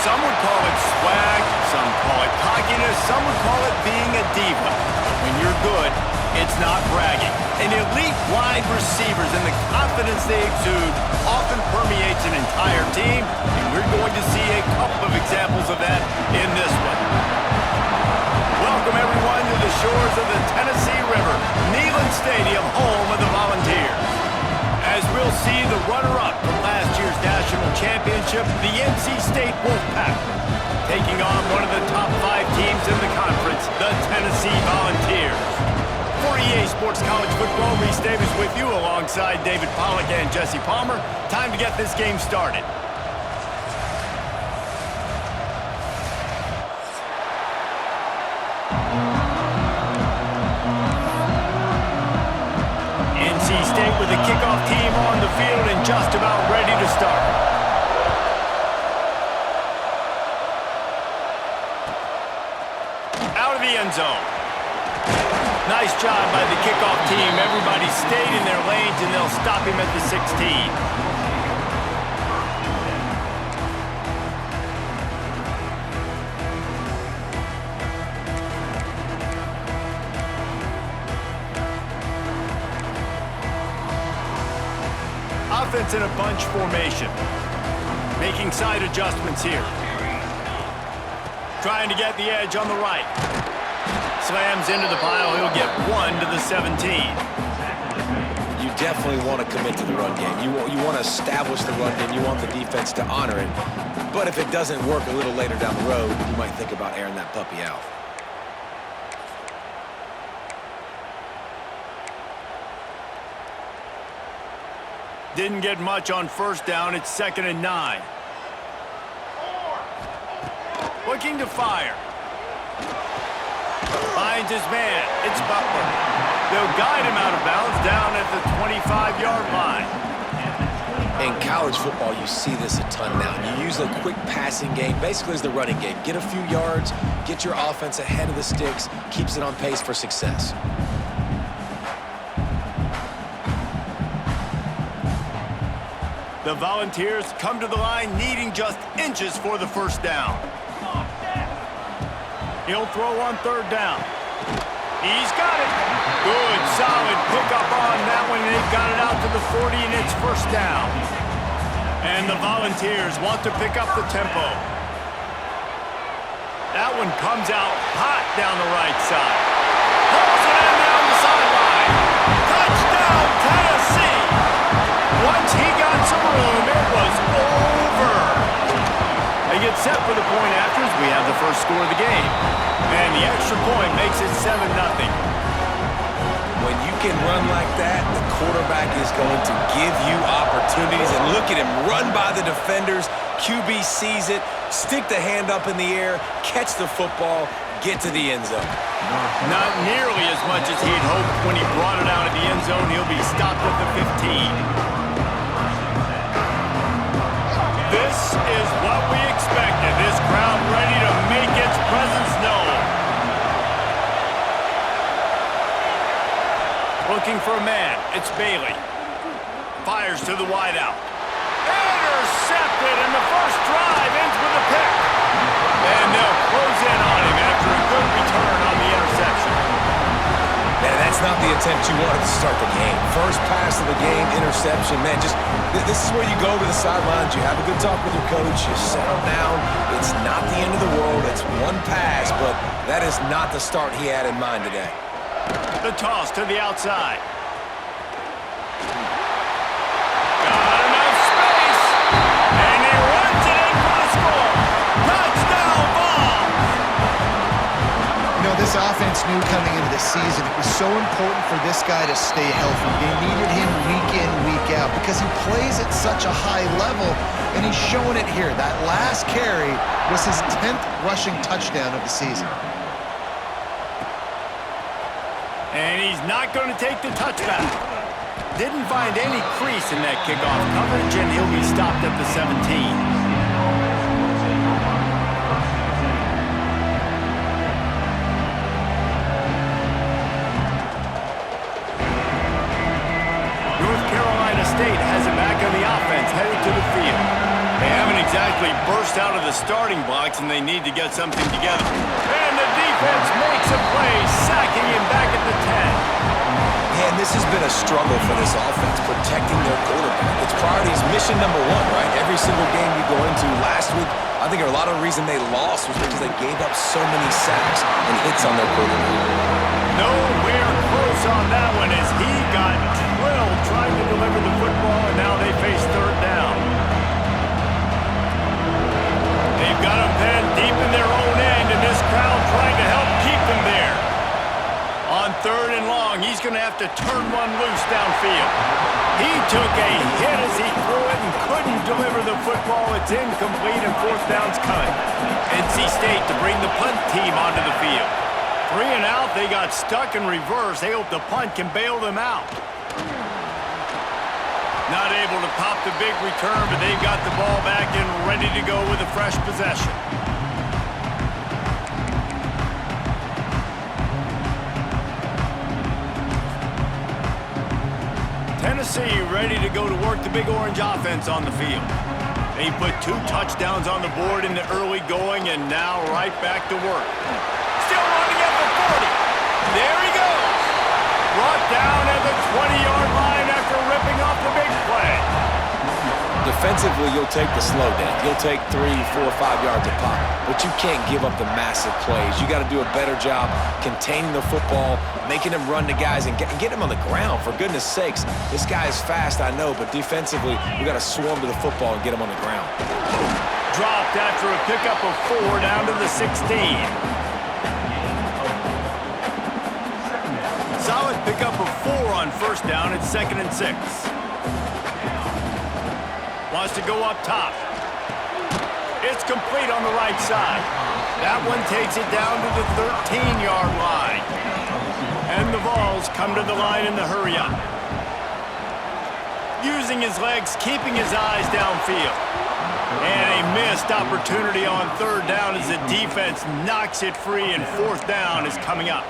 Some would call it swag, some call it cockiness, some would call it being a diva. When you're good, it's not bragging. And elite wide receivers and the confidence they exude often permeates an entire team, and we're going to see a couple of examples of that in this one. Welcome, everyone, to the shores of the Tennessee River, Neyland Stadium, home of the Volunteers. As we'll see the runner-up from last year's national championship, the NC State Wolfpack, taking on one of the top 5 teams in the conference, the Tennessee Volunteers. For EA Sports College Football, Reese Davis with you alongside David Pollack and Jesse Palmer. Time to get this game started. NC State with the kickoff team on the field and just about ready to start. Out of the end zone. Nice job by the kickoff team. Everybody stayed in their lanes, and they'll stop him at the 16. Offense in a bunch formation. Making side adjustments here. Trying to get the edge on the right. Slams into the pile. He'll get 1 to the 17. You definitely want to commit to the run game. You want to establish the run game. You want the defense to honor it. But if it doesn't work a little later down the road, you might think about airing that puppy out. Didn't get much on first down. It's 2nd and 9. Looking to fire. Finds his man. It's Butler. They'll guide him out of bounds down at the 25-yard line. In college football, you see this a ton now. You use a quick passing game, basically as the running game. Get a few yards, get your offense ahead of the sticks, keeps it on pace for success. The Volunteers come to the line needing just inches for the first down. He'll throw on third down. He's got it. Good, solid pickup on that one. They've got it out to the 40, and it's first down. And the Volunteers want to pick up the tempo. That one comes out hot down the right side. Pulls it in down the sideline. Touchdown, Tennessee. Once he got some room, it was over. They get set for the point afters. We have the first score of the game. And the extra point makes it 7-0. When you can run like that, the quarterback is going to give you opportunities. And look at him run by the defenders. QB sees it, stick the hand up in the air, catch the football, get to the end zone. Not nearly as much as he'd hoped when he brought it out of the end zone. He'll be stopped at the 15. This is what we expected. This crowd ready to make its presence known. Looking for a man. It's Bailey. Fires to the wideout. Intercepted, and the first drive ends with a pick. And they'll close in on him after a good return on the interception. Man, that's not the attempt you wanted to start the game. First pass of the game, interception. Man, this is where you go to the sidelines. You have a good talk with your coach. You settle down. It's not the end of the world. It's one pass, but that is not the start he had in mind today. The toss to the outside. Got enough space, and he runs it in for the score. Touchdown ball. You know, this offense knew coming into the season it was so important for this guy to stay healthy. They needed him week in, week out because he plays at such a high level, and he's showing it here. That last carry was his 10th rushing touchdown of the season. And he's not going to take the touchback. Didn't find any crease in that kickoff coverage, and he'll be stopped at the 17. North Carolina State has it back on the offense, headed to the field. They haven't exactly burst out of the starting blocks, and they need to get something together. And the defense makes a play, sacking him back at the 10. Man, this has been a struggle for this offense, protecting their quarterback. It's priorities, mission number one, right? Every single game you go into last week, I think a lot of the reason they lost was because they gave up so many sacks and hits on their quarterback. Nowhere close on that one as he got drilled trying to deliver the football, and now they face third down. They've got him pinned deep in their own end, and this crowd trying to help keep them there. On third and long, he's going to have to turn one loose downfield. He took a hit as he threw it and couldn't deliver the football. It's incomplete, and fourth down's coming. NC State to bring the punt team onto the field. 3 and out, they got stuck in reverse. They hope the punt can bail them out. Not able to pop the big return, but they've got the ball back and ready to go with a fresh possession. Tennessee ready to go to work the Big Orange offense on the field. They put 2 touchdowns on the board in the early going, and now right back to work. Still running at the 40. There he goes. Brought down at the 20-yard line after ripping off the big play. Defensively, you'll take the slow down. You'll take 3, 4, 5 yards a pop, but you can't give up the massive plays. You got to do a better job containing the football, making him run to guys, and get him on the ground. For goodness sakes, this guy is fast, I know, but defensively, we got to swarm to the football and get him on the ground. Dropped after a pickup of 4 down to the 16. Solid pickup of 4 on first down. It's 2nd and 6. Wants to go up top. It's complete on the right side. That one takes it down to the 13-yard line. And the Vols come to the line in the hurry-up. Using his legs, keeping his eyes downfield. And a missed opportunity on third down as the defense knocks it free, and fourth down is coming up.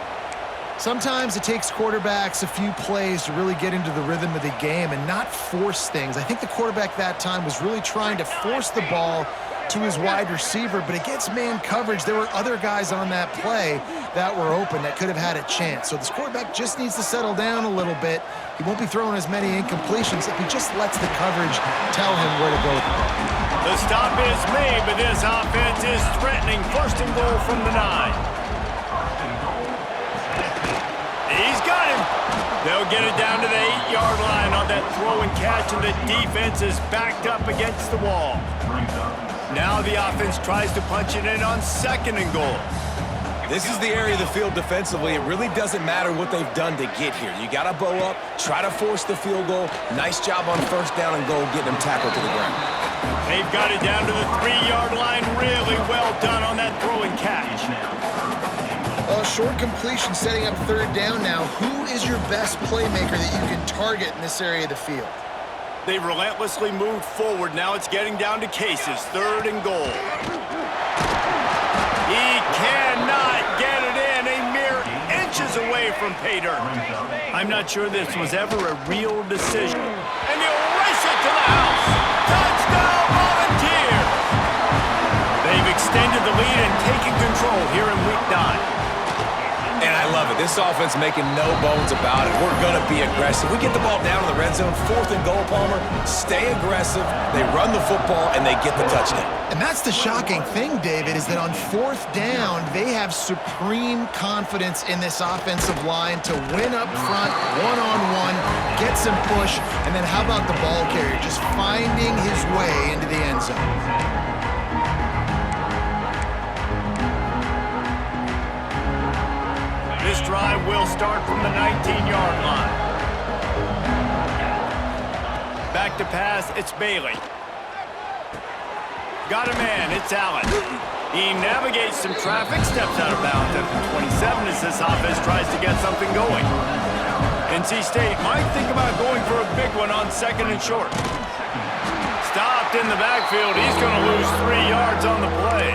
Sometimes it takes quarterbacks a few plays to really get into the rhythm of the game and not force things. I think the quarterback that time was really trying to force the ball to his wide receiver, but against man coverage, there were other guys on that play that were open that could have had a chance. So this quarterback just needs to settle down a little bit. He won't be throwing as many incompletions if he just lets the coverage tell him where to go with the ball. The stop is made, but this offense is threatening first and goal from the 9. He's got him. They'll get it down to the 8-yard line on that throw and catch, and the defense is backed up against the wall. Now the offense tries to punch it in on second and goal. This is the area of the field defensively. It really doesn't matter what they've done to get here. You got to bow up, try to force the field goal. Nice job on first down and goal, getting them tackled to the ground. They've got it down to the 3-yard line. Really well done on that throw and catch. Well, short completion setting up third down now. Who is your best playmaker that you can target in this area of the field? They've relentlessly moved forward. Now it's getting down to Cases. Third and goal. He cannot get it in. A mere inches away from pay dirt. I'm not sure this was ever a real decision. And he'll race it to the house. Touchdown, Volunteers! They've extended the lead and taken control here in Week 9. And I love it. This offense making no bones about it. We're going to be aggressive. We get the ball down in the red zone, fourth and goal, Palmer. Stay aggressive. They run the football, and they get the touchdown. And that's the shocking thing, David, is that on fourth down, they have supreme confidence in this offensive line to win up front, one-on-one, get some push, and then how about the ball carrier just finding his way into the end zone? This drive will start from the 19-yard line. Back to pass, it's Bailey. Got a man, it's Allen. He navigates some traffic, steps out of bounds at the 27 as this offense tries to get something going. NC State might think about going for a big one on second and short. Stopped in the backfield. He's going to lose 3 yards on the play.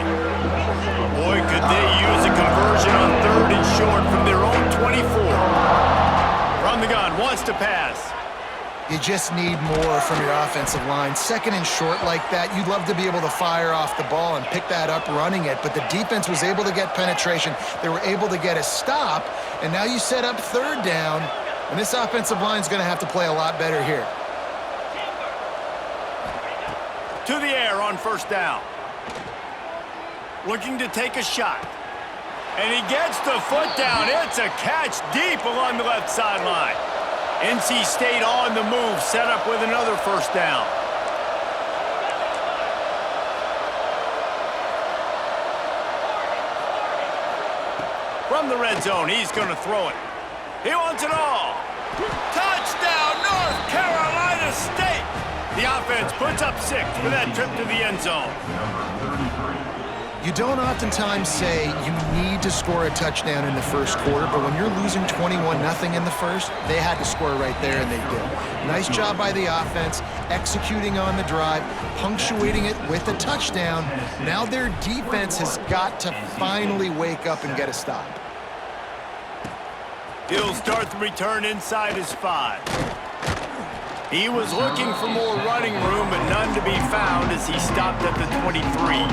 Boy, could they use a conversion on third and short from their own 24. From the gun, wants to pass. You just need more from your offensive line. Second and short like that, you'd love to be able to fire off the ball and pick that up running it, but the defense was able to get penetration. They were able to get a stop, and now you set up third down, and this offensive line is going to have to play a lot better here. To the air on first down. Looking to take a shot. And he gets the foot down. It's a catch deep along the left sideline. NC State on the move, set up with another first down. From the red zone, he's going to throw it. He wants it all. Touchdown, North Carolina State. The offense puts up 6 for that trip to the end zone. You don't oftentimes say you need to score a touchdown in the first quarter, but when you're losing 21-0 in the first, they had to score right there, and they did. Nice job by the offense, executing on the drive, punctuating it with a touchdown. Now their defense has got to finally wake up and get a stop. He'll start the return inside his 5. He was looking for more running room, but none to be found as he stopped at the 23.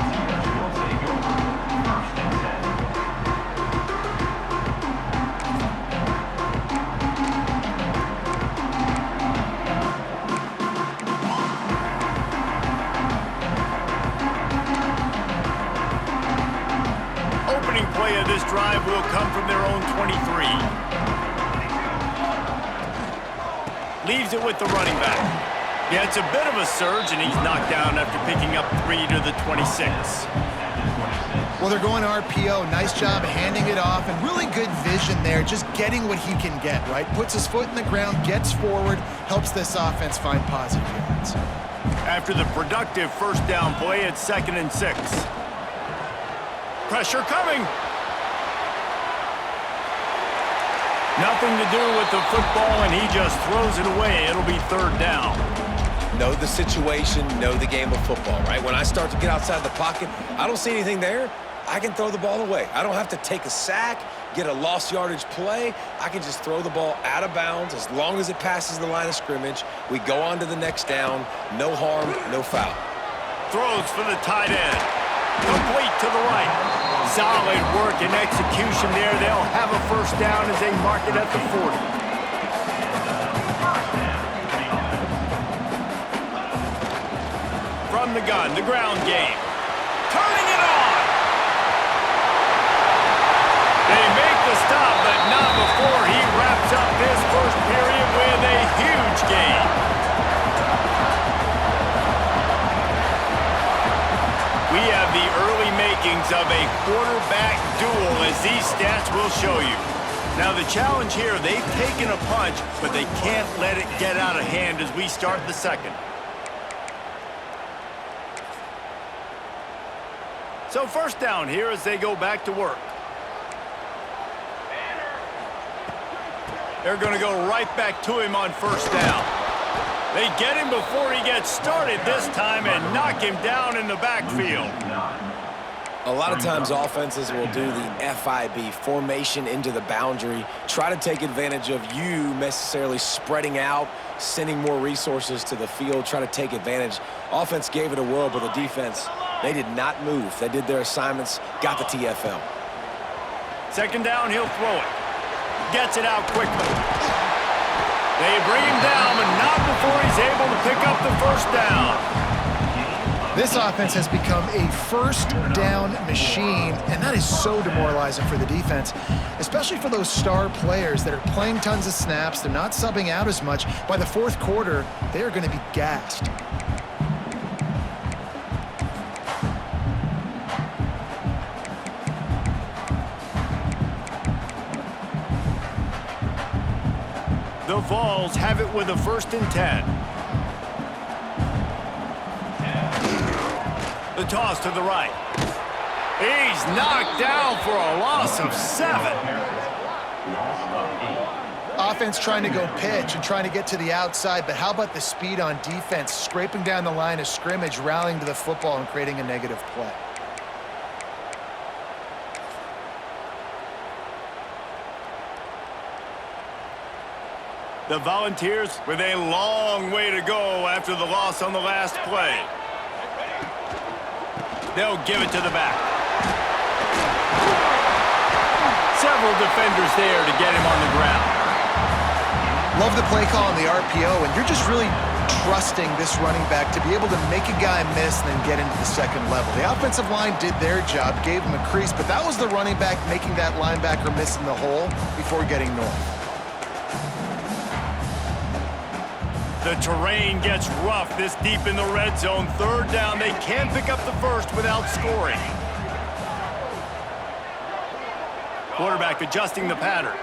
Opening play of this drive will come from their own 23. Leaves it with the running back. Yeah, it's a bit of a surge, and he's knocked down after picking up 3 to the 26. Well, they're going RPO. Nice job handing it off, and really good vision there, just getting what he can get, right? Puts his foot in the ground, gets forward, helps this offense find positive yards. After the productive first down play, it's 2nd and 6. Pressure coming. Nothing to do with the football, and he just throws it away. It'll be third down. Know the situation, know the game of football, right? When I start to get outside the pocket, I don't see anything there, I can throw the ball away. I don't have to take a sack, get a lost yardage play. I can just throw the ball out of bounds as long as it passes the line of scrimmage. We go on to the next down. No harm, no foul. Throws for the tight end. Complete to the right. Solid work and execution there. They'll have a first down as they mark it at the 40. From the gun, the ground game. Turning it on. They make the stop, but not before he wraps up this first period with a huge gain. We have the early makings of a quarterback duel, as these stats will show you. Now the challenge here, they've taken a punch, but they can't let it get out of hand as we start the second. So first down here as they go back to work. They're going to go right back to him on first down. They get him before he gets started this time and knock him down in the backfield. A lot of times offenses will do the FIB, formation into the boundary, try to take advantage of you necessarily spreading out, sending more resources to the field, try to take advantage. Offense gave it a whirl, but the defense, they did not move. They did their assignments, got the TFL. Second down, he'll throw it. Gets it out quickly. They bring him down, but not before he's able to pick up the first down. This offense has become a first down machine, and that is so demoralizing for the defense, especially for those star players that are playing tons of snaps. They're not subbing out as much. By the fourth quarter, they are going to be gassed. The Vols have it with a 1st and 10. The toss to the right. He's knocked down for a loss of 7. Offense trying to go pitch and trying to get to the outside, but how about the speed on defense, scraping down the line of scrimmage, rallying to the football and creating a negative play. The Volunteers with a long way to go after the loss on the last play. They'll give it to the back. Several defenders there to get him on the ground. Love the play call on the RPO, and you're just really trusting this running back to be able to make a guy miss and then get into the second level. The offensive line did their job, gave him a crease, but that was the running back making that linebacker miss in the hole before getting north. The terrain gets rough this deep in the red zone. Third down, they can pick up the first without scoring. Quarterback adjusting the pattern.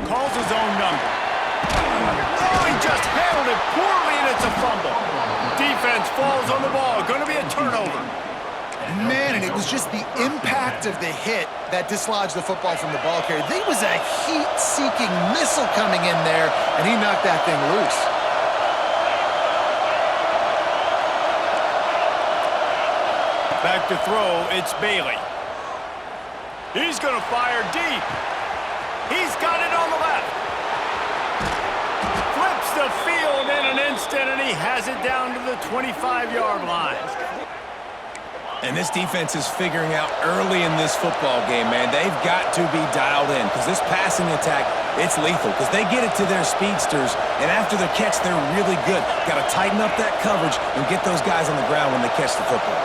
Calls his own number. Oh, he just handled it poorly, and it's a fumble. Defense falls on the ball. Going to be a turnover. Man, and it was just the impact of the hit that dislodged the football from the ball carrier. There was a heat-seeking missile coming in there, and he knocked that thing loose. Back to throw, it's Bailey. He's going to fire deep. He's got it on the left. Flips the field in an instant, and he has it down to the 25-yard line. And this defense is figuring out early in this football game, man. They've got to be dialed in because this passing attack, it's lethal because they get it to their speedsters, and after the catch, they're really good. Got to tighten up that coverage and get those guys on the ground when they catch the football.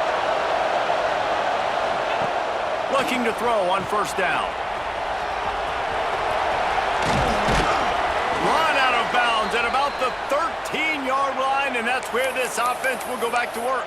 Looking to throw on first down. Run out of bounds at about the 13-yard line, and that's where this offense will go back to work.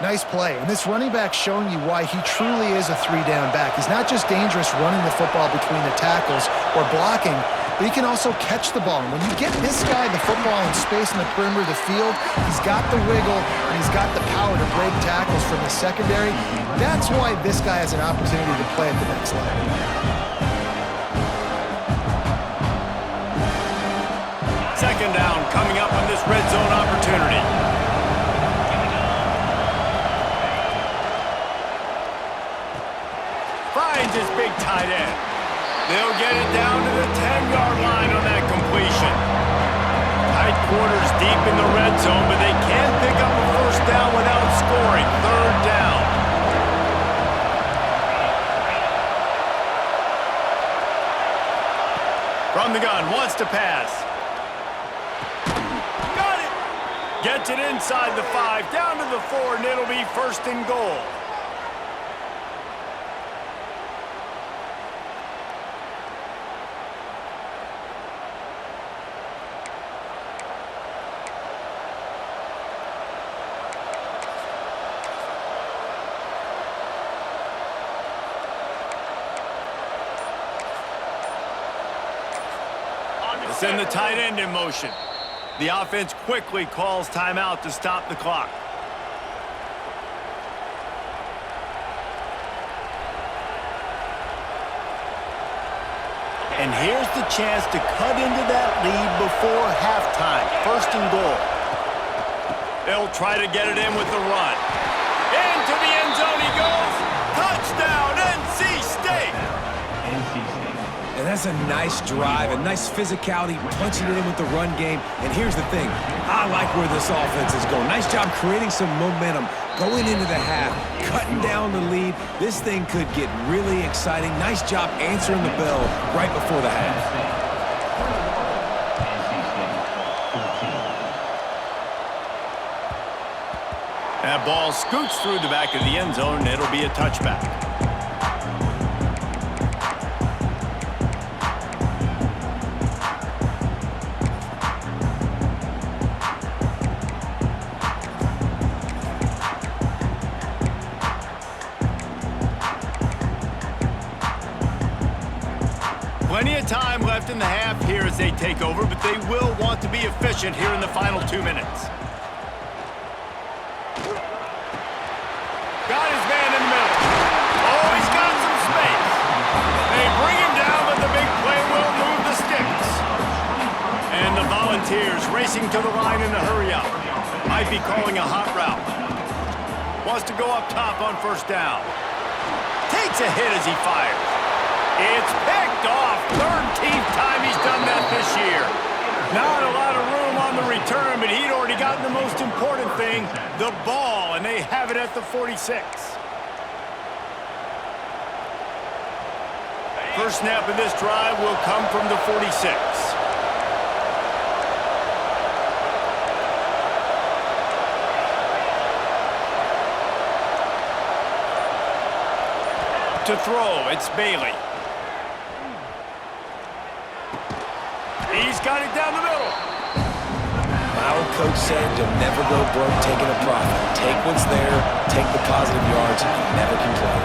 Nice play. And this running back showing you why he truly is a three-down back. He's not just dangerous running the football between the tackles or blocking, but he can also catch the ball. And when you get this guy the football in space in the perimeter of the field, he's got the wiggle and he's got the power to break tackles from the secondary. That's why this guy has an opportunity to play at the next level. Second down coming up on this red zone opportunity. Finds his big tight end. They'll get it down to the 10-yard line on that completion. Tight quarters deep in the red zone, but they can't pick up a first down without scoring. Third down. From the gun, wants to pass. Got it! Gets it inside the 5, down to the 4, and it'll be first and goal. Send the tight end in motion. The offense quickly calls timeout to stop the clock. And here's the chance to cut into that lead before halftime. First and goal. They'll try to get it in with the run. Into the end zone he goes. Touchdown, NC State! And that's a nice drive, a nice physicality, punching it in with the run game. And here's the thing, I like where this offense is going. Nice job creating some momentum, going into the half, cutting down the lead. This thing could get really exciting. Nice job answering the bell right before the half. That ball scoots through the back of the end zone, and it'll be a touchback. Plenty of time left in the half here as they take over, but they will want to be efficient here in the final 2 minutes. Got his man in the middle. Oh, he's got some space. They bring him down, but the big play will move the sticks. And the Volunteers racing to the line in a hurry up. Might be calling a hot route. Wants to go up top on first down. Takes a hit as he fires. It's picked off. 13th time he's done that this year. Not a lot of room on the return, but he'd already gotten the most important thing, the ball, and they have it at the 46. First snap of this drive will come from the 46. To throw, it's Bailey. He's got it down the middle. My old coach said you'll never go broke taking a profit. Take what's there, take the positive yards, and you never complain.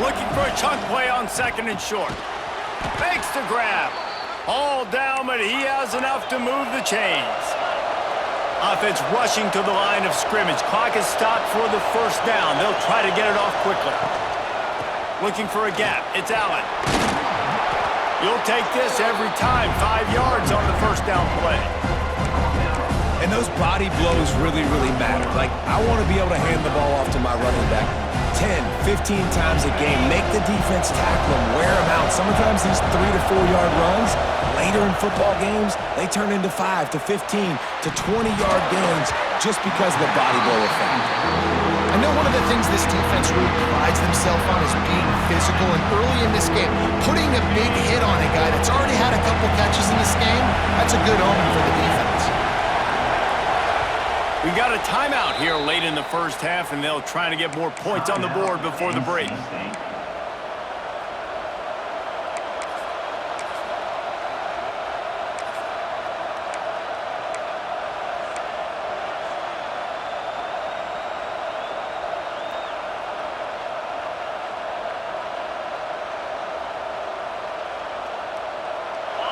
Looking for a chunk play on second and short. Makes the grab. All down, but he has enough to move the chains. Offense rushing to the line of scrimmage. Clock is stopped for the first down. They'll try to get it off quickly. Looking for a gap. It's Allen. You'll take this every time. 5 yards on the first down play. And those body blows really, really matter. Like, I want to be able to hand the ball off to my running back 10, 15 times a game. Make the defense tackle him, wear him out. Sometimes these 3 to 4 yard runs, later in football games, they turn into 5 to 15 to 20 yard gains just because of the body blow effect. I know one of the things this defense really prides themselves on is being physical, and early in this game, putting a big hit on a guy that's already had a couple catches in this game, that's a good omen for the defense. We got a timeout here late in the first half, and they'll try to get more points on the board before the break.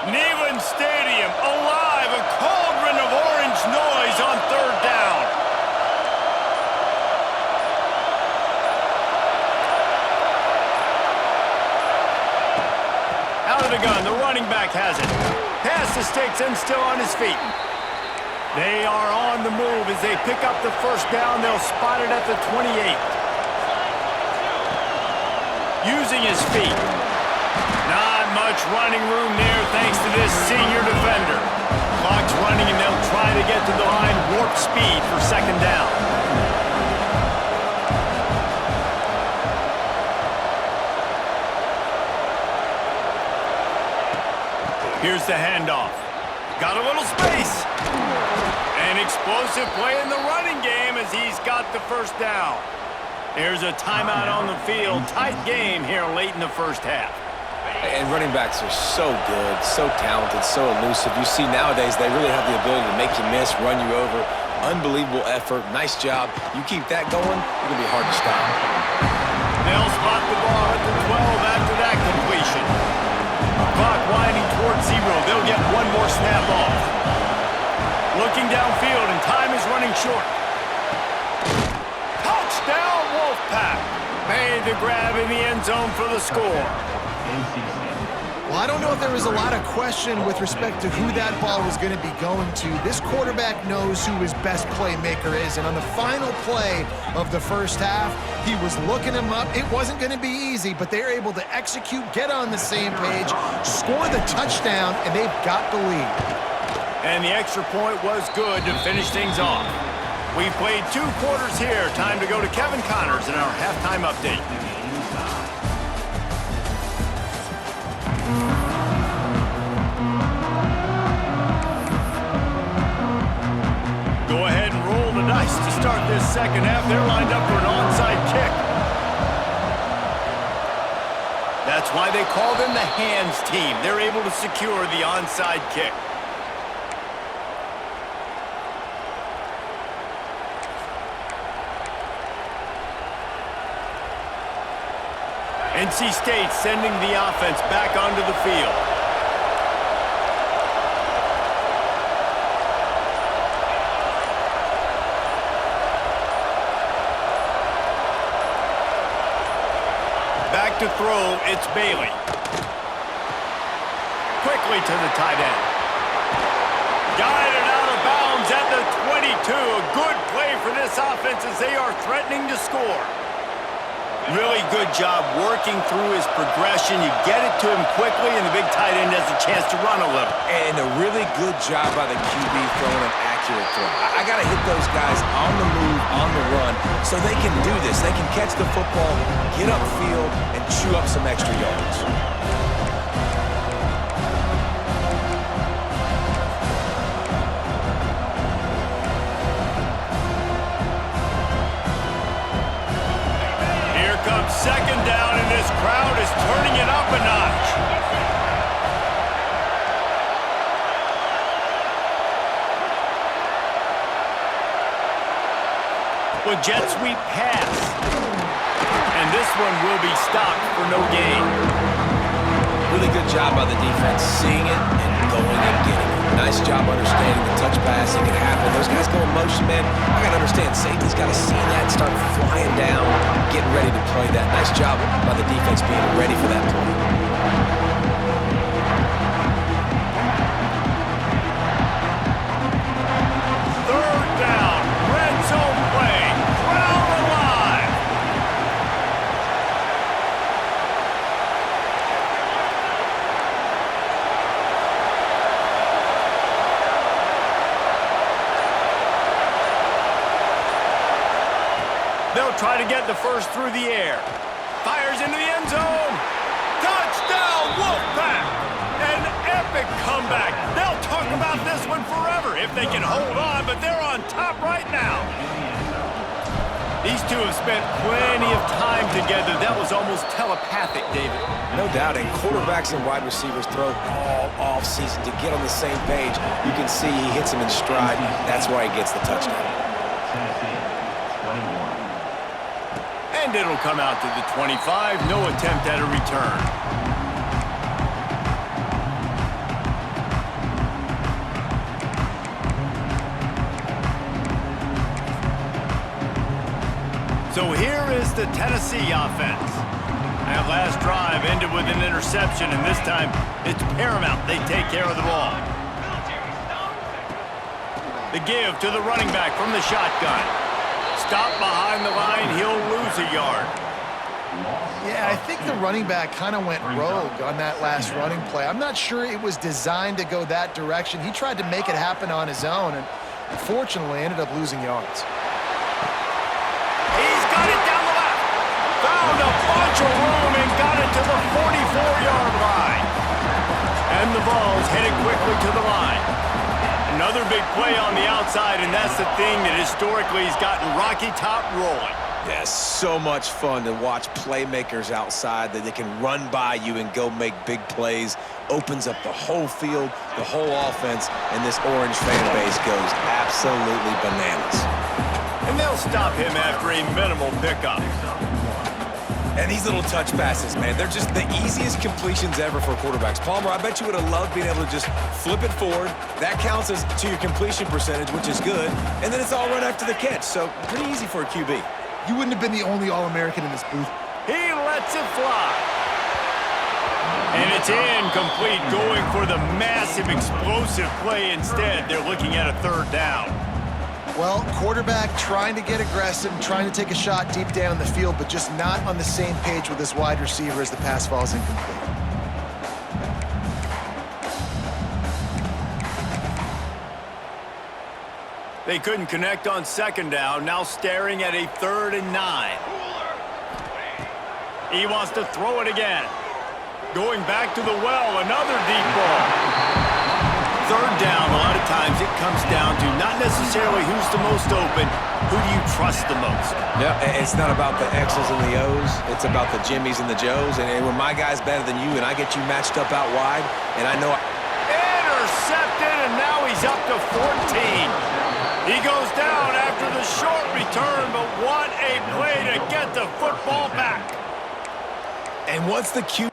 Neyland Stadium alive, a cauldron of orange noise on third down. Out of the gun, the running back has it. Pass to Sticks and still on his feet. They are on the move as they pick up the first down. They'll spot it at the 28. Using his feet. Not much running room there thanks to this senior defender. Clock's running and they'll try to get to the line warp speed for second down. Here's the handoff. Got a little space. An explosive play in the running game as he's got the first down. There's a timeout on the field. Tight game here late in the first half. And running backs are so good, so talented, so elusive. You see nowadays they really have the ability to make you miss, run you over. Unbelievable effort. Nice job. You keep that going, it's going to be hard to stop. They'll spot the ball at the 12 after that completion. Clock winding towards 0. They'll get one more snap off. Looking downfield, and time is running short. Touchdown, Wolfpack. Made the grab in the end zone for the score. Well, I don't know if there was a lot of question with respect to who that ball was going to be going to. This quarterback knows who his best playmaker is, and on the final play of the first half, he was looking him up. It wasn't going to be easy, but they're able to execute, get on the same page, score the touchdown, and they've got the lead. And the extra point was good to finish things off. We've played 2 quarters here. Time to go to Kevin Connors in our halftime update. Go ahead and roll the dice to start this second half. They're lined up for an onside kick. That's why they call them the hands team. They're able to secure the onside kick. NC State sending the offense back onto the field. Back to throw, it's Bailey. Quickly to the tight end. Guided out of bounds at the 22. A good play for this offense as they are threatening to score. Really good job working through his progression. You get it to him quickly, and the big tight end has a chance to run a little. And a really good job by the QB throwing an accurate throw. I got to hit those guys on the move, on the run, so they can do this. They can catch the football, get upfield, and chew up some extra yards. Comes second down, and this crowd is turning it up a notch. Well, jet sweep pass. And this one will be stopped for no gain. Really good job by the defense, seeing it and going and getting it. Nice job understanding the touch passing can happen. Those guys go in motion, man. I got to understand, safety's got to see that, start flying down, getting ready to play that. Nice job by the defense being ready for that play. Third down, red zone play, crowd alive. They'll try to get the first through the air. Fires into the end zone. Touchdown, Wolfpack! An epic comeback. They'll talk about this one forever if they can hold on, but they're on top right now. These two have spent plenty of time together. That was almost telepathic, David. No doubt, and quarterbacks and wide receivers throw all off-season to get on the same page. You can see he hits him in stride. That's why he gets the touchdown. And it'll come out to the 25. No attempt at a return. the Tennessee offense. That last drive ended with an interception, and this time it's paramount they take care of the ball. The give to the running back from the shotgun. Stop behind the line, he'll lose a yard. Yeah, I think the running back kind of went rogue on that last running play. I'm not sure it was designed to go that direction. He tried to make it happen on his own, and unfortunately ended up losing yards. He's got it down the left. Found a bunch of room and got it to the 44-yard line. And the ball's headed quickly to the line. Another big play on the outside, and that's the thing that historically has gotten Rocky Top rolling. Yeah, so much fun to watch playmakers outside that they can run by you and go make big plays. Opens up the whole field, the whole offense, and this Orange fan base goes absolutely bananas. And they'll stop him after a minimal pickup. And these little touch passes, man, they're just the easiest completions ever for quarterbacks. Palmer, I bet you would have loved being able to just flip it forward. That counts as to your completion percentage, which is good. And then it's all run after the catch, so pretty easy for a QB. You wouldn't have been the only All-American in this booth. He lets it fly. And it's incomplete, going for the massive explosive play instead. They're looking at a third down. Well, quarterback trying to get aggressive, trying to take a shot deep down the field, but just not on the same page with his wide receiver as the pass falls incomplete. They couldn't connect on second down, now staring at a 3rd and 9. He wants to throw it again. Going back to the well, another deep ball. Third down, a lot of times it comes down to not necessarily who's the most open, who do you trust the most? Yeah, it's not about the X's and the O's. It's about the Jimmys and the Joes. And when my guy's better than you and I get you matched up out wide, and I know... Intercepted, and now he's up to 14. He goes down after the short return, but what a play to get the football back. And what's the cue?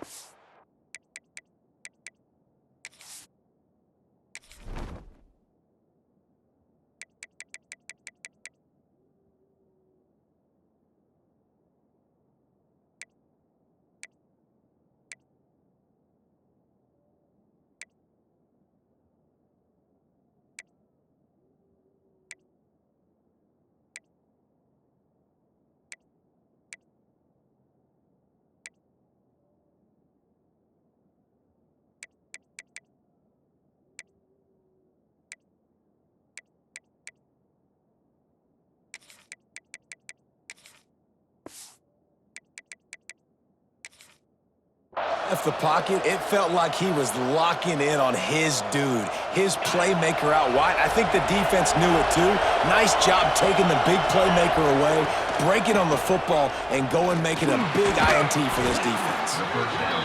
Left the pocket, it felt like he was locking in on his dude, his playmaker out wide. I think the defense knew it too. Nice job taking the big playmaker away, breaking on the football, and going making a big INT for this defense.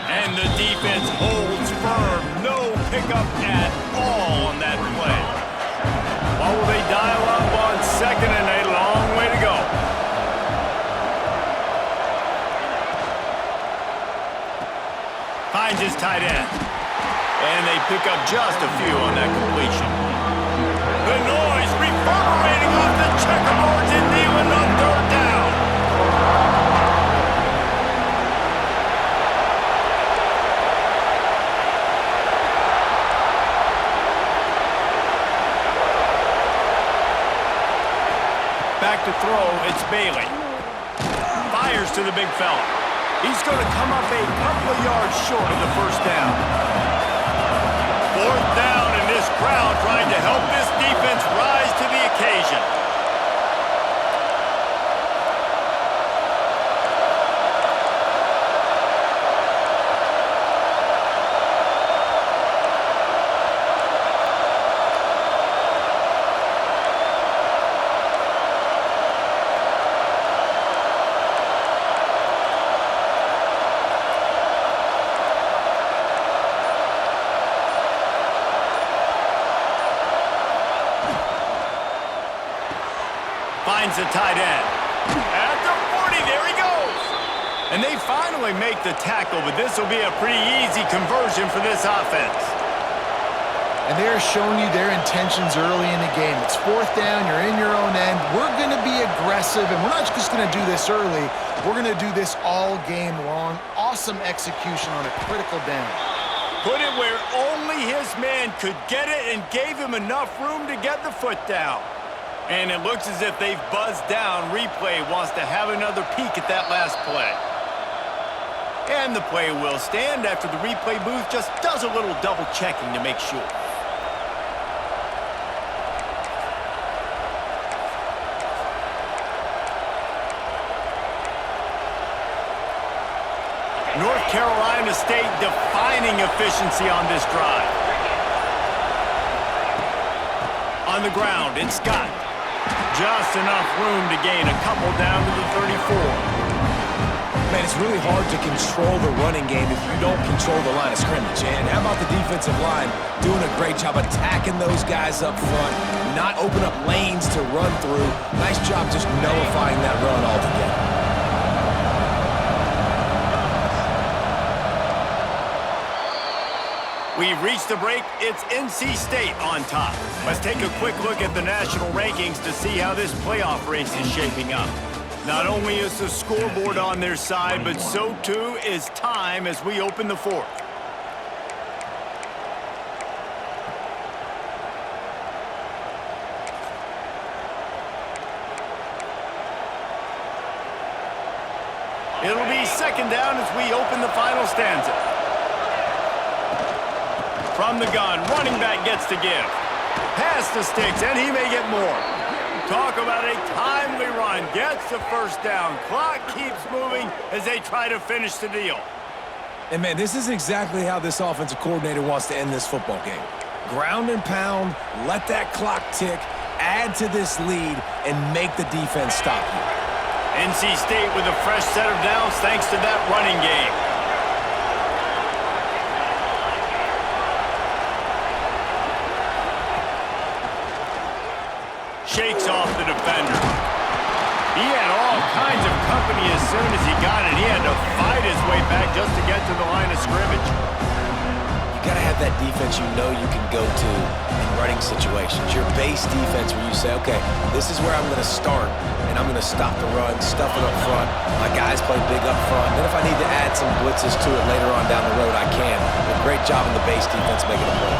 And the defense holds firm. No pickup at all on that play. What will they dial up on second and a long way to go? Finds his tight end. And they pick up just a few on that completion. The noise reverberating off the checkerboards and Thielen on third down. Back to throw, it's Bailey. Fires to the big fella. He's going to come up a couple of yards short of the first down. Fourth down, and this crowd trying to help this defense rise to the occasion. Finds the tight end. At the 40, there he goes. And they finally make the tackle, but this will be a pretty easy conversion for this offense. And they are showing you their intentions early in the game. It's fourth down, you're in your own end. We're going to be aggressive, and we're not just going to do this early. We're going to do this all game long. Awesome execution on a critical down. Put it where only his man could get it and gave him enough room to get the foot down. And it looks as if they've buzzed down. Replay wants to have another peek at that last play. And the play will stand after the replay booth just does a little double checking to make sure. North Carolina State defining efficiency on this drive. On the ground, it's Scott. Just enough room to gain a couple down to the 34. Man, it's really hard to control the running game if you don't control the line of scrimmage. And how about the defensive line doing a great job attacking those guys up front, not open up lanes to run through. Nice job just nullifying that run altogether. We've reached the break. It's NC State on top. Let's take a quick look at the national rankings to see how this playoff race is shaping up. Not only is the scoreboard on their side, but so too is time as we open the fourth. It'll be second down as we open the final stanza. From the gun, running back gets to give. Pass the sticks, and he may get more. Talk about a timely run. Gets the first down. Clock keeps moving as they try to finish the deal. And, man, this is exactly how this offensive coordinator wants to end this football game. Ground and pound, let that clock tick, add to this lead, and make the defense stop you. NC State with a fresh set of downs thanks to that running game. Shakes off the defender. He had all kinds of company as soon as he got it. He had to fight his way back just to get to the line of scrimmage. You got to have that defense you know you can go to in running situations. Your base defense where you say, okay, this is where I'm going to start, and I'm going to stop the run, stuff it up front. My guys play big up front. Then if I need to add some blitzes to it later on down the road, I can. But great job in the base defense making a play.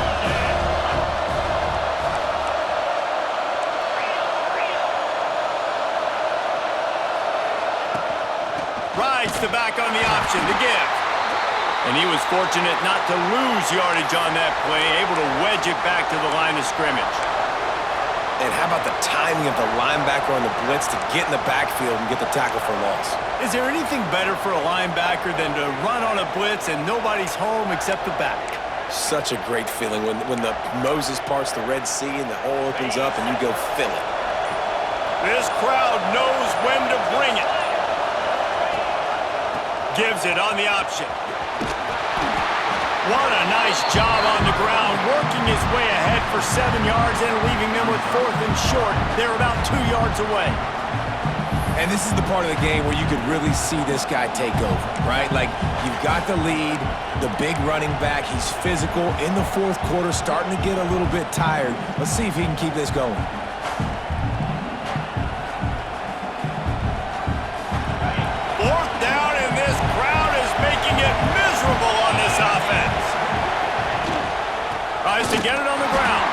Rides the back on the option to give. And he was fortunate not to lose yardage on that play, able to wedge it back to the line of scrimmage. And how about the timing of the linebacker on the blitz to get in the backfield and get the tackle for loss? Is there anything better for a linebacker than to run on a blitz and nobody's home except the back? Such a great feeling when the Moses parts the Red Sea and the hole opens up and you go fill it. This crowd knows when to bring it. Gives it on the option. What a nice job on the ground, working his way ahead for 7 yards and leaving them with 4th and short. They're about 2 yards away. And this is the part of the game where you could really see this guy take over, right? Like, you've got the lead, the big running back. He's physical in the fourth quarter, starting to get a little bit tired. Let's see if he can keep this going. Fourth down, and this crowd is making it miserable on this offense. Tries to get it on the ground.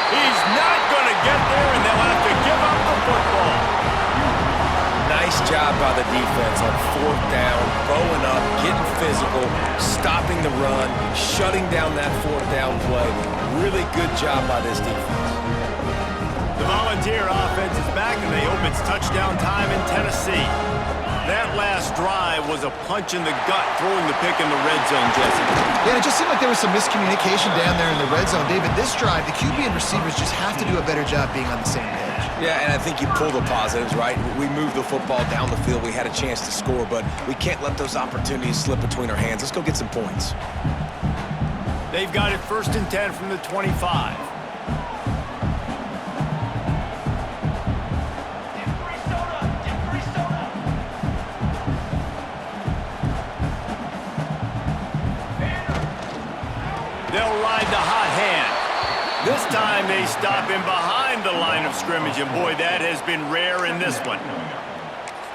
He's not going to get there, and they'll have to give up the football. Nice job by the defense on fourth down, bowing up, getting physical, stopping the run, shutting down that fourth down play. Really good job by this defense. The Volunteer offense is back, and they hope it's touchdown time in Tennessee. That last drive was a punch in the gut, throwing the pick in the red zone, Jesse. Yeah, it just seemed like there was some miscommunication down there in the red zone. David, this drive, the QB and receivers just have to do a better job being on the same page. Yeah, and I think you pull the positives, right? We moved the football down the field. We had a chance to score, but we can't let those opportunities slip between our hands. Let's go get some points. They've got it 1st and 10 from the 25. They'll ride the hot hand. This time they stop him behind the line of scrimmage, and boy, that has been rare in this one.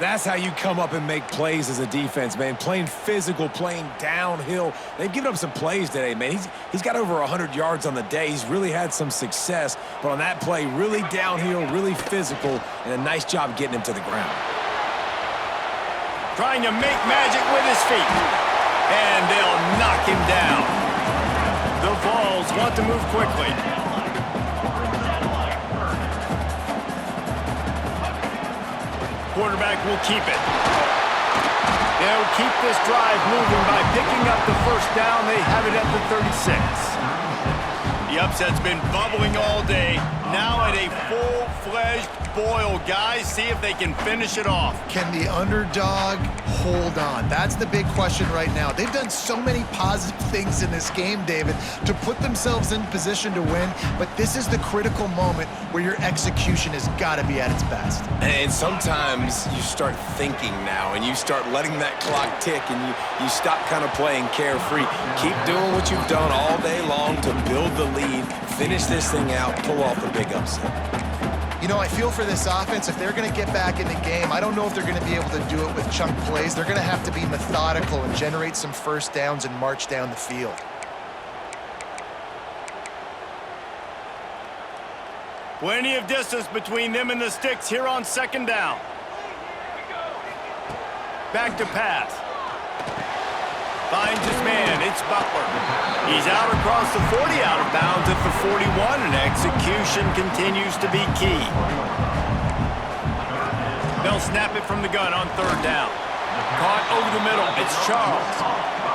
That's how you come up and make plays as a defense, man. Playing physical, playing downhill. They've given up some plays today, man. He's got over 100 yards on the day. He's really had some success. But on that play, really downhill, really physical, and a nice job getting him to the ground. Trying to make magic with his feet. And they'll knock him down. The Vols want to move quickly. Quarterback will keep it. They'll keep this drive moving by picking up the first down. They have it at the 36. The upset's been bubbling all day. Now at a full-fledged boil. Guys, see if they can finish it off. Can the underdog hold on? That's the big question right now. They've done so many positive things in this game, David, to put themselves in position to win, but this is the critical moment where your execution has got to be at its best. And sometimes you start thinking now, and you start letting that clock tick, and you stop kind of playing carefree. Keep doing what you've done all day long to build the lead, finish this thing out, pull off the big upset. You know, I feel for this offense, if they're going to get back in the game, I don't know if they're going to be able to do it with chunk plays. They're going to have to be methodical and generate some first downs and march down the field. Plenty of distance between them and the sticks here on second down. Back to pass. Finds his man. It's Butler. He's out across the 40, out of bounds at the 41, and execution continues to be key. They'll snap it from the gun on third down. Caught over the middle. It's Charles.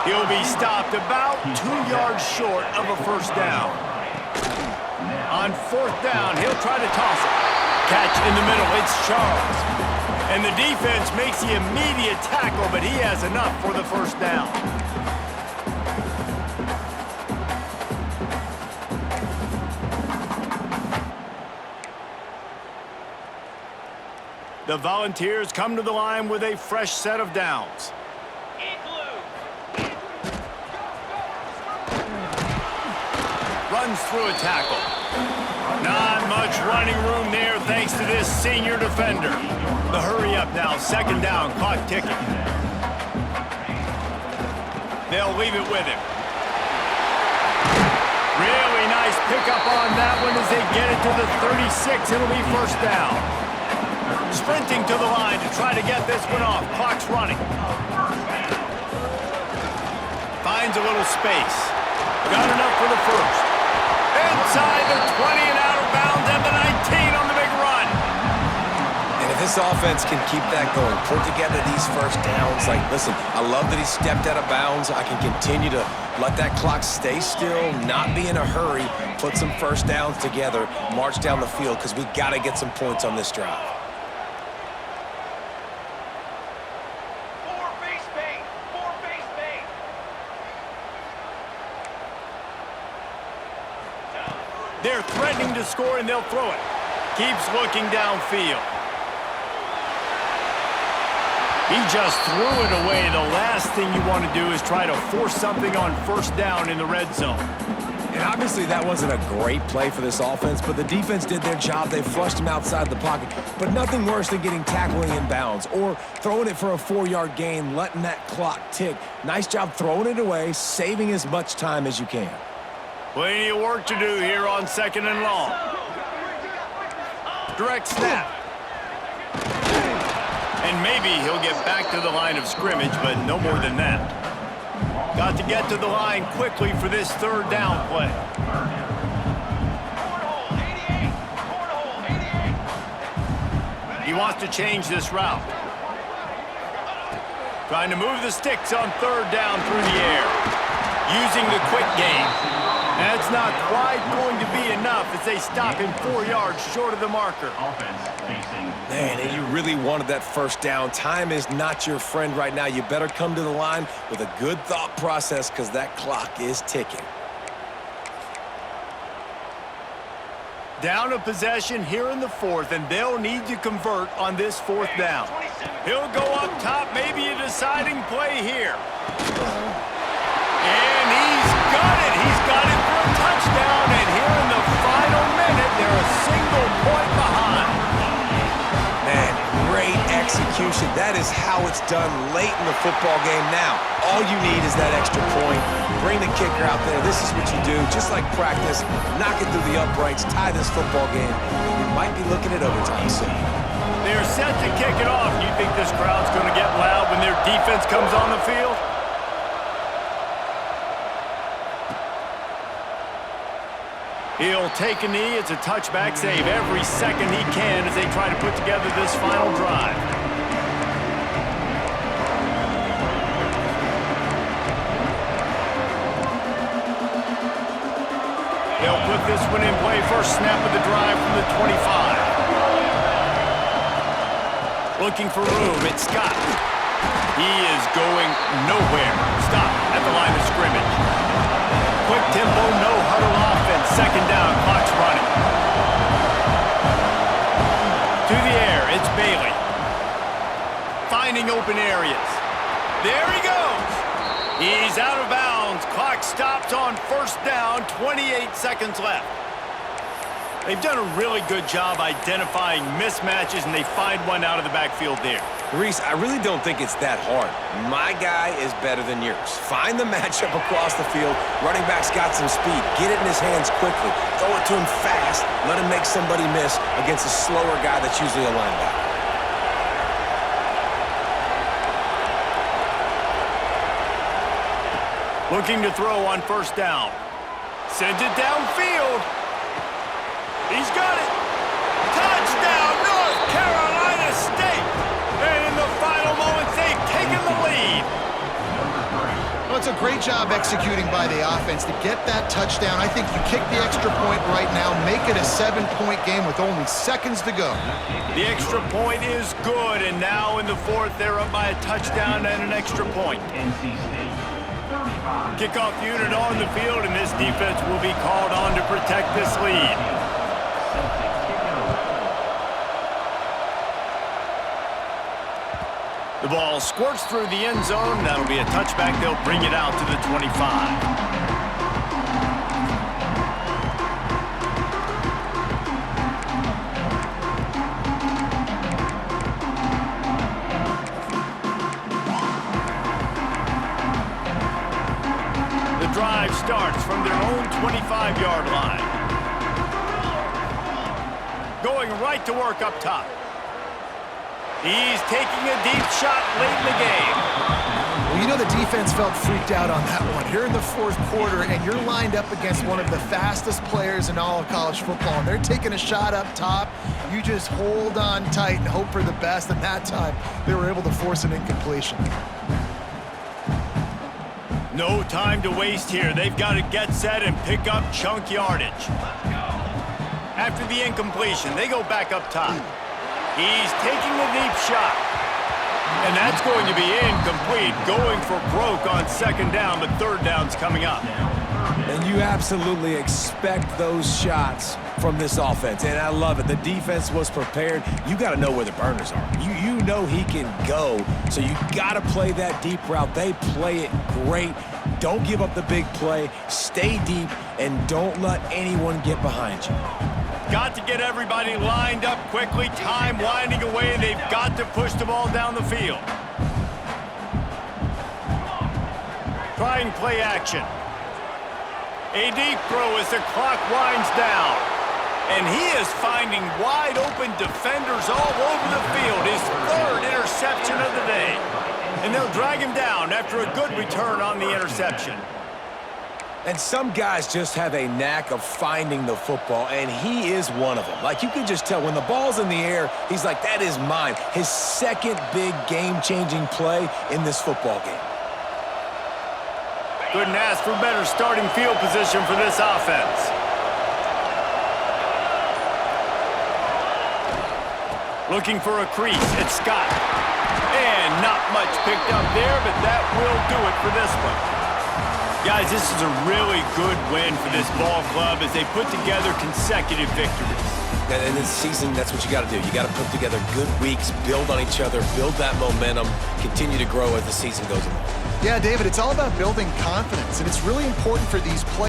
He'll be stopped about 2 yards short of a first down. On fourth down, he'll try to toss it. Catch in the middle. It's Charles. And the defense makes the immediate tackle, but he has enough for the first down. The Volunteers come to the line with a fresh set of downs. Runs through a tackle. Not much running room there thanks to this senior defender. The hurry up now, second down, clock ticking. They'll leave it with him. Really nice pickup on that one as they get it to the 36. It'll be first down. Sprinting to the line to try to get this one off. Clock's running. Finds a little space. Got enough for the first. Inside the 20 and out of bounds at the 19 on the big run. And if this offense can keep that going, put together these first downs, like, listen, I love that he stepped out of bounds. I can continue to let that clock stay still, not be in a hurry, put some first downs together, march down the field, because we got to get some points on this drive. They're threatening to score, and they'll throw it. Keeps looking downfield. He just threw it away. The last thing you want to do is try to force something on first down in the red zone. And obviously that wasn't a great play for this offense, but the defense did their job. They flushed him outside the pocket. But nothing worse than getting tackling in bounds or throwing it for a 4-yard gain, letting that clock tick. Nice job throwing it away, saving as much time as you can. Plenty of work to do here on second and long. Direct snap. And maybe he'll get back to the line of scrimmage, but no more than that. Got to get to the line quickly for this third down play. He wants to change this route. Trying to move the sticks on third down through the air. Using the quick game. That's not quite going to be enough as they stop him 4 yards short of the marker. Man, and you really wanted that first down. Time is not your friend right now. You better come to the line with a good thought process because that clock is ticking. Down a possession here in the fourth, and they'll need to convert on this fourth down. He'll go up top, maybe a deciding play here. And he's got it. He's got it for a touchdown, and here in the motion. That is how it's done late in the football game now. All you need is that extra point. Bring the kicker out there. This is what you do. Just like practice, knock it through the uprights, tie this football game. We might be looking at overtime soon. They're set to kick it off. You think this crowd's going to get loud when their defense comes on the field? He'll take a knee. It's a touchback save every second he can as they try to put together this final drive. They'll put this one in play. First snap of the drive from the 25. Looking for room, it's Scott. He is going nowhere. Stop at the line of scrimmage. Quick tempo, no huddle offense. Second down, clock's running. To the air, it's Bailey. Finding open areas. There he goes. He's out of bounds. Clock stops on first down, 28 seconds left. They've done a really good job identifying mismatches, and they find one out of the backfield there. Reese, I really don't think it's that hard. My guy is better than yours. Find the matchup across the field. Running back's got some speed. Get it in his hands quickly. Throw it to him fast. Let him make somebody miss against a slower guy that's usually a linebacker. Looking to throw on first down. Sends it downfield. He's got it. Touchdown, North Carolina State. And in the final moments, they've taken the lead. Well, it's a great job executing by the offense to get that touchdown. I think you kick the extra point right now, make it a 7-point game with only seconds to go. The extra point is good, and now in the fourth, they're up by a touchdown and an extra point. Kickoff unit on the field, and this defense will be called on to protect this lead. The ball squirts through the end zone. That'll be a touchback. They'll bring it out to the 25. The drive starts from their own 25-yard line. Going right to work up top. He's taking a deep shot late in the game. Well, you know the defense felt freaked out on that one. You're in the fourth quarter, and you're lined up against one of the fastest players in all of college football. And they're taking a shot up top. You just hold on tight and hope for the best. And that time, they were able to force an incompletion. No time to waste here. They've got to get set and pick up chunk yardage. After the incompletion, they go back up top. He's taking a deep shot. And that's going to be incomplete. Going for broke on second down, but third down's coming up. And you absolutely expect those shots from this offense. And I love it. The defense was prepared. You got to know where the burners are. You know he can go. So you got to play that deep route. They play it great. Don't give up the big play. Stay deep, and don't let anyone get behind you. Got to get everybody lined up quickly. Time winding away, and they've got to push the ball down the field. Trying play action. A deep throw as the clock winds down. And he is finding wide open defenders all over the field. His third interception of the day. And they'll drag him down after a good return on the interception. And some guys just have a knack of finding the football, and he is one of them. Like, you can just tell when the ball's in the air, he's like, that is mine. His second big game-changing play in this football game. Couldn't ask for better starting field position for this offense. Looking for a crease. It's Scott. And not much picked up there, but that will do it for this one. Guys, this is a really good win for this ball club as they put together consecutive victories. And in this season, that's what you got to do. You got to put together good weeks, build on each other, build that momentum, continue to grow as the season goes along. Yeah, David, it's all about building confidence, and it's really important for these players.